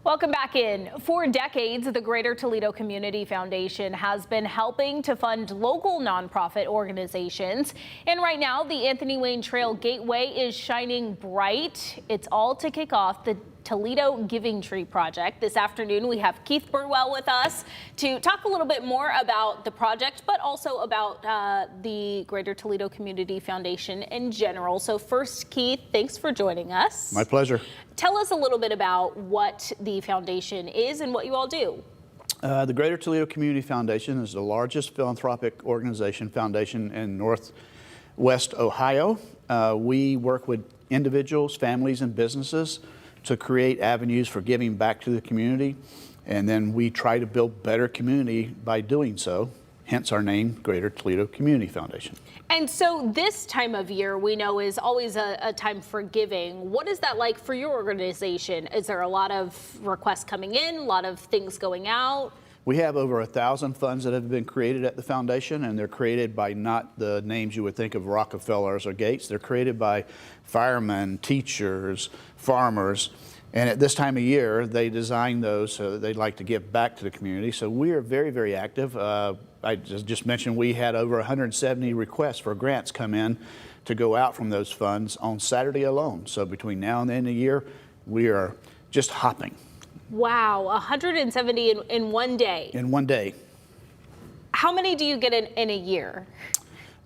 Welcome back in. For decades, the Greater Toledo Community Foundation has been helping to fund local nonprofit organizations. And right now, the Anthony Wayne Trail Gateway is shining bright. It's all to kick off the Toledo Giving Tree Project. This afternoon, we have Keith Burwell with us to talk a little bit more about the project, but also about the Greater Toledo Community Foundation in general. So first, Keith, thanks for joining us. My pleasure. Tell us a little bit about what the foundation is and what you all do. The Greater Toledo Community Foundation is the largest philanthropic foundation in Northwest Ohio. We work with individuals, families, and businesses to create avenues for giving back to the community, and then we try to build better community by doing so, hence our name, Greater Toledo Community Foundation. And so this time of year we know is always a time for giving. What is that like for your organization? Is there a lot of requests coming in, a lot of things going out? We have over 1,000 funds that have been created at the foundation, and they're created by not the names you would think of, Rockefellers or Gates. They're created by firemen, teachers, farmers, and at this time of year they design those so that they'd like to give back to the community. So we are very, very active. I just mentioned we had over 170 requests for grants come in to go out from those funds on Saturday alone. So between now and the end of the year, we are just hopping. Wow, 170 in one day. In one day. How many do you get in a year?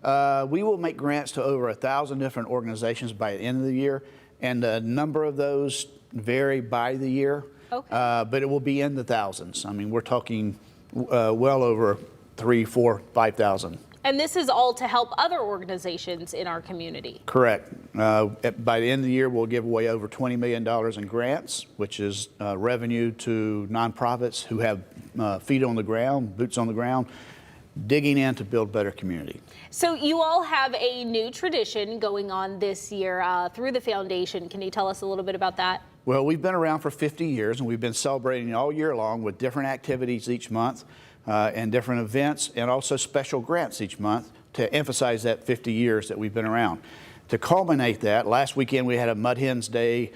We will make grants to over 1,000 different organizations by the end of the year, and a number of those vary by the year. Okay. But it will be in the thousands. I mean, we're talking well over 3,000, 4,000, 5,000. And this is all to help other organizations in our community. Correct. By the end of the year, we'll give away over $20 million in grants, which is revenue to nonprofits who have feet on the ground, boots on the ground, digging in to build better community. So you all have a new tradition going on this year through the foundation. Can you tell us a little bit about that? Well, we've been around for 50 years, and we've been celebrating all year long with different activities each month. And different events, and also special grants each month to emphasize that 50 years that we've been around. To culminate that, last weekend we had a Walleye Day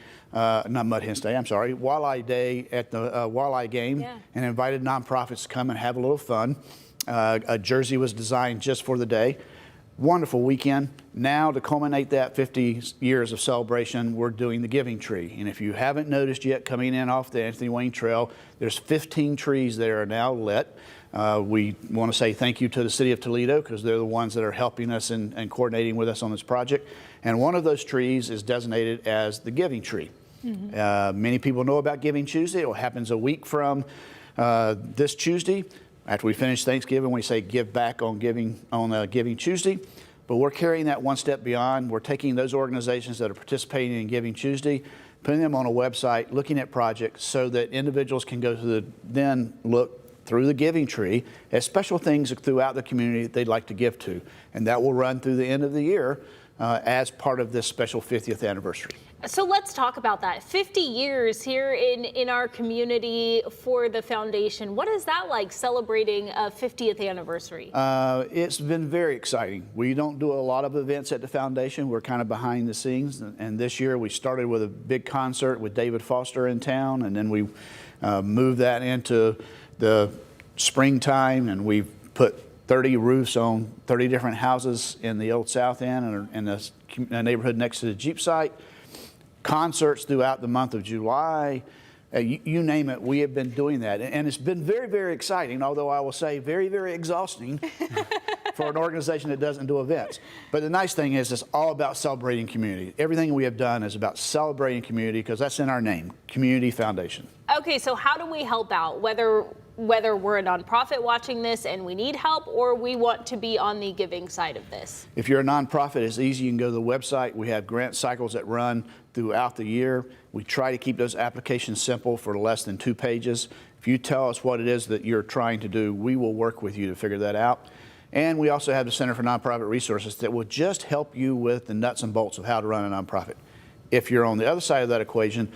at the Walleye game, and invited nonprofits to come and have a little fun. A jersey was designed just for the day. Wonderful weekend. Now to culminate that 50 years of celebration, we're doing the Giving Tree. And if you haven't noticed yet, coming in off the Anthony Wayne Trail, there's 15 trees that are now lit. We want to say thank you to the City of Toledo because they're the ones that are helping us and coordinating with us on this project. And one of those trees is designated as the Giving Tree. Mm-hmm. Many people know about Giving Tuesday. It happens a week from this Tuesday. After we finish Thanksgiving, we say give back on Giving Tuesday. But we're carrying that one step beyond. We're taking those organizations that are participating in Giving Tuesday, putting them on a website, looking at projects so that individuals can go to look through the Giving Tree at special things throughout the community that they'd like to give to. And that will run through the end of the year as part of this special 50th anniversary. So let's talk about that. 50 years here in our community for the foundation. What is that like, celebrating a 50th anniversary? It's been very exciting. We don't do a lot of events at the foundation. We're kind of behind the scenes. And this year we started with a big concert with David Foster in town, and then we moved that into the springtime, and we've put 30 roofs on 30 different houses in the Old South End and in the neighborhood next to the Jeep site. Concerts throughout the month of July, you name it, we have been doing that. And it's been very, very exciting, although I will say very, very exhausting for an organization that doesn't do events. But the nice thing is it's all about celebrating community. Everything we have done is about celebrating community because that's in our name, Community Foundation. Okay, so how do we help out, whether we're a nonprofit watching this and we need help, or we want to be on the giving side of this? If you're a nonprofit, it's easy. You can go to the website. We have grant cycles that run throughout the year. We try to keep those applications simple for less than 2 pages. If you tell us what it is that you're trying to do, we will work with you to figure that out. And we also have the Center for Nonprofit Resources that will just help you with the nuts and bolts of how to run a nonprofit. If you're on the other side of that equation,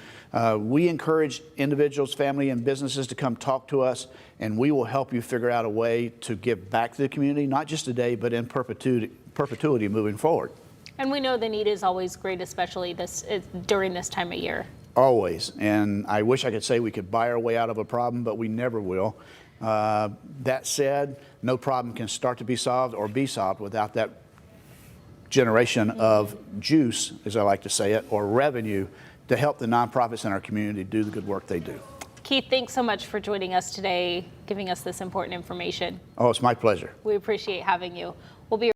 we encourage individuals, family, and businesses to come talk to us, and we will help you figure out a way to give back to the community, not just today, but in perpetuity moving forward. And we know the need is always great, especially during this time of year. always. And I wish I could say we could buy our way out of a problem, but we never will. That said, no problem can start to be solved or be solved without that generation of juice, as I like to say it, or revenue to help the nonprofits in our community do the good work they do. Keith, thanks so much for joining us today, giving us this important information. Oh, it's my pleasure. We appreciate having you.